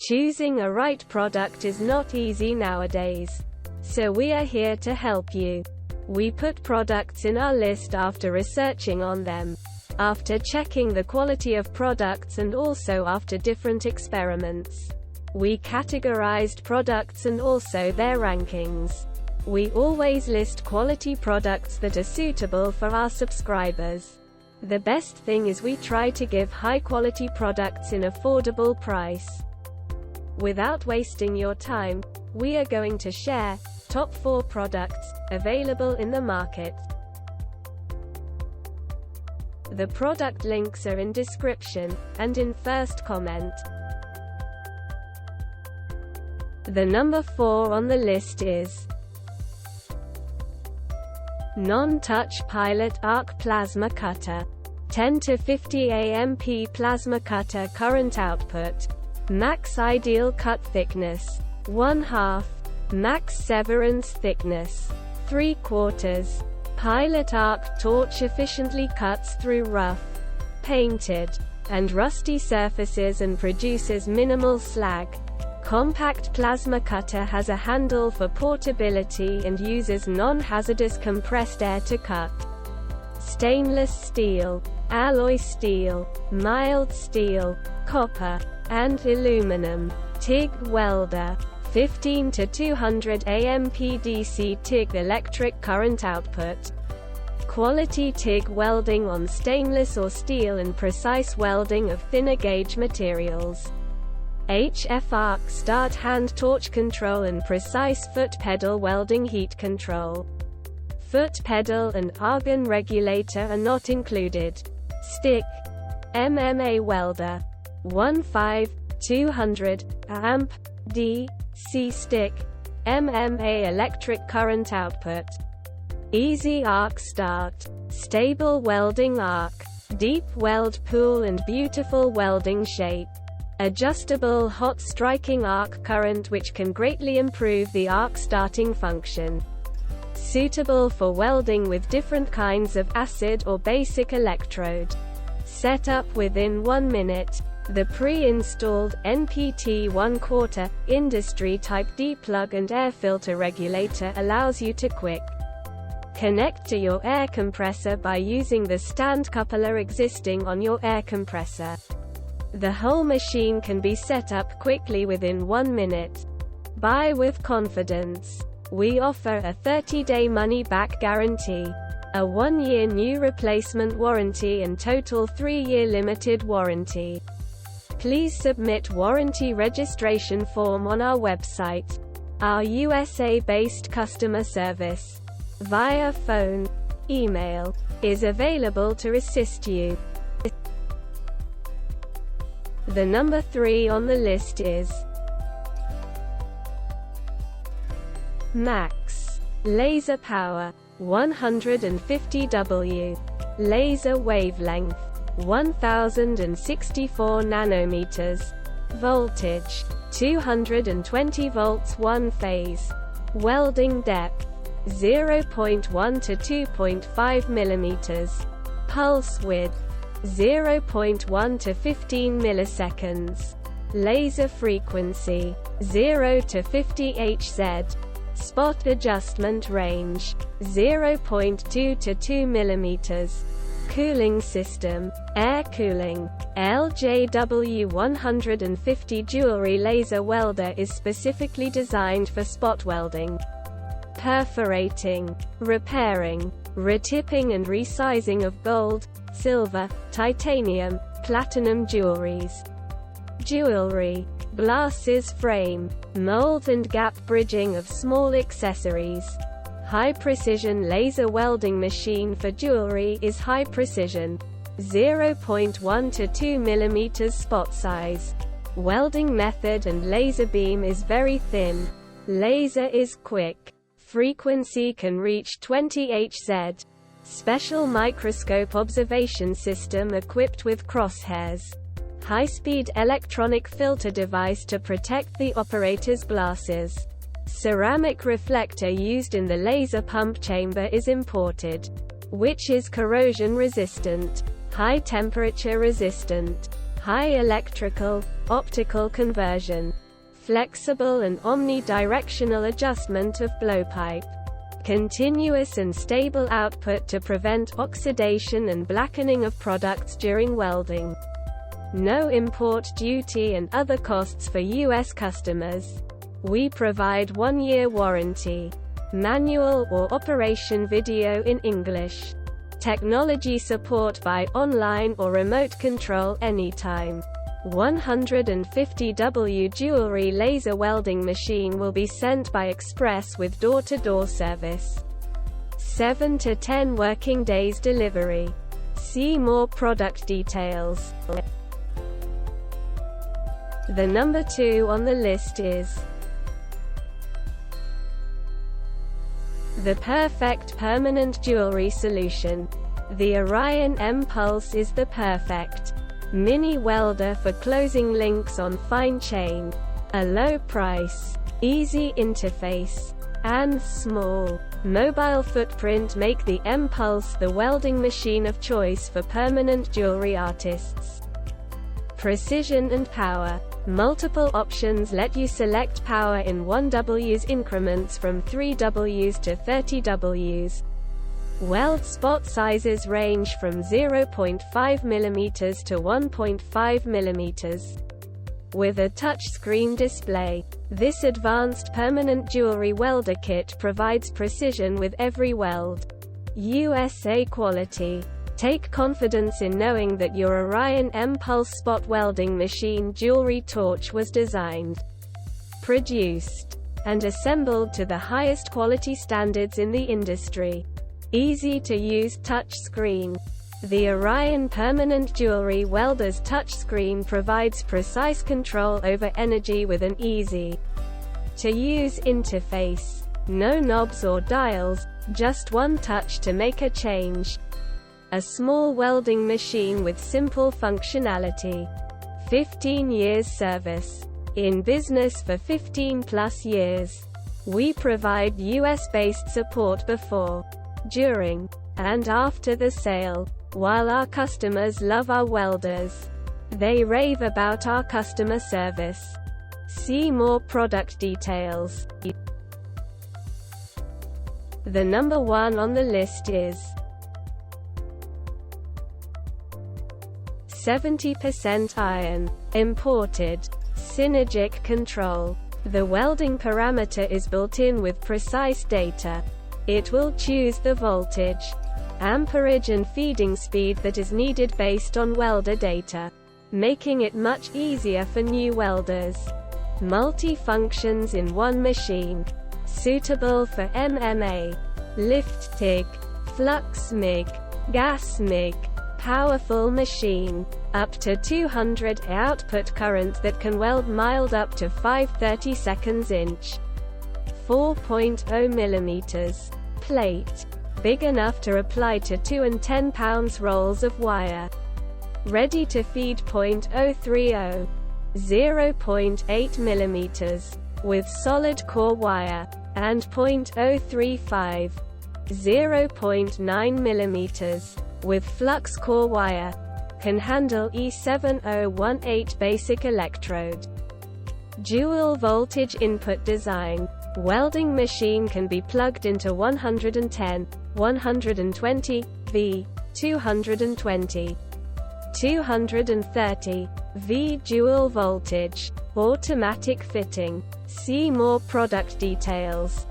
Choosing a right product is not easy nowadays. So we are here to help you. We put products in our list after researching on them, after checking the quality of products, and also after different experiments. We categorized products and also their rankings. We always list quality products that are suitable for our subscribers. The best thing is we try to give high quality products in affordable price. Without wasting your time, we are going to share top 4 products available in the market. The product links are in description and in first comment. The number 4 on the list is Non-Touch Pilot Arc Plasma Cutter. 10 to 50 amp plasma cutter current output. Max ideal cut thickness 1/2. Max severance thickness 3/4. Pilot arc torch efficiently cuts through rough, painted, and rusty surfaces and produces minimal slag. Compact plasma cutter has a handle for portability and uses non-hazardous compressed air to cut. Stainless steel, alloy steel, mild steel, copper, and aluminum. TIG welder. 15 to 200 amp DC TIG electric current output. Quality TIG welding on stainless or steel and precise welding of thinner gauge materials. HF arc start hand torch control and precise foot pedal welding heat control. Foot pedal and argon regulator are not included. Stick. MMA welder. 1/5, 200 amp DC stick. MMA electric current output. Easy arc start. Stable welding arc. Deep weld pool and beautiful welding shape. Adjustable hot striking arc current which can greatly improve the arc starting function. Suitable for welding with different kinds of acid or basic electrode. Set up within 1 minute. The pre-installed NPT 1/4 industry type D-plug and air filter regulator allows you to quick connect to your air compressor by using the stand coupler existing on your air compressor. The whole machine can be set up quickly within 1 minute. Buy with confidence. We offer a 30-day money-back guarantee, a 1-year new replacement warranty and total 3-year limited warranty. Please submit warranty registration form on our website. Our USA-based customer service, via phone, email, is available to assist you. The number 3 on the list is Max Laser Power 150W. Laser wavelength 1064 nanometers. Voltage 220 volts 1 phase. Welding depth 0.1 to 2.5 millimeters. Pulse width 0.1 to 15 milliseconds. Laser frequency 0 to 50 Hz. Spot adjustment range 0.2 to 2 millimeters. Cooling system, air cooling. LJW 150 jewelry laser welder is specifically designed for spot welding, perforating, repairing, retipping and resizing of gold, silver, titanium, platinum jewelries. Jewelry, glasses frame, mold and gap bridging of small accessories. High-precision laser welding machine for jewelry is high-precision, 0.1 to 2 mm spot size. Welding method and laser beam is very thin. Laser is quick. Frequency can reach 20 Hz. Special microscope observation system equipped with crosshairs. High-speed electronic filter device to protect the operator's glasses. Ceramic reflector used in the laser pump chamber is imported, which is corrosion resistant, high temperature resistant, high electrical, optical conversion, flexible and omnidirectional adjustment of blowpipe, continuous and stable output to prevent oxidation and blackening of products during welding. No import duty and other costs for U.S. customers. We provide 1-year warranty. Manual or operation video in English. Technology support by online or remote control anytime. 150W jewelry laser welding machine will be sent by express with door-to-door service. 7 to 10 working days delivery. See more product details. The number 2 on the list is the perfect permanent jewelry solution. The Orion M-Pulse is the perfect mini welder for closing links on fine chain. A low price, easy interface, and small mobile footprint make the M-Pulse the welding machine of choice for permanent jewelry artists. Precision and power. Multiple options let you select power in 1W's increments from 3W's to 30W's. Weld spot sizes range from 0.5 mm to 1.5 mm. With a touchscreen display, this advanced permanent jewelry welder kit provides precision with every weld. USA quality. Take confidence in knowing that your Orion M-Pulse spot welding machine jewelry torch was designed, produced, and assembled to the highest quality standards in the industry. Easy to use touch screen. The Orion Permanent Jewelry Welder's touchscreen provides precise control over energy with an easy to use interface. No knobs or dials, just one touch to make a change. A small welding machine with simple functionality. 15 years service. In business for 15+ years. We provide US-based support before, during, and after the sale. While our customers love our welders, they rave about our customer service. See more product details. The number 1 on the list is 70% iron, imported, synergic control. The welding parameter is built in with precise data. It will choose the voltage, amperage and feeding speed that is needed based on welder data, making it much easier for new welders. Multi-functions in one machine. Suitable for MMA, lift TIG, flux MIG, gas MIG. Powerful machine. Up to 200 A output current that can weld mild up to 5/32 inch. 4.0 mm. Plate. Big enough to apply to 2 and 10 pounds rolls of wire. Ready to feed .030. 0.8 mm. With solid core wire. And .035. 0.9 mm. With flux core wire. Can handle E7018 basic electrode. Dual voltage input design. Welding machine can be plugged into 110, 120 V, 220, 230 V dual voltage, automatic fitting. See more product details.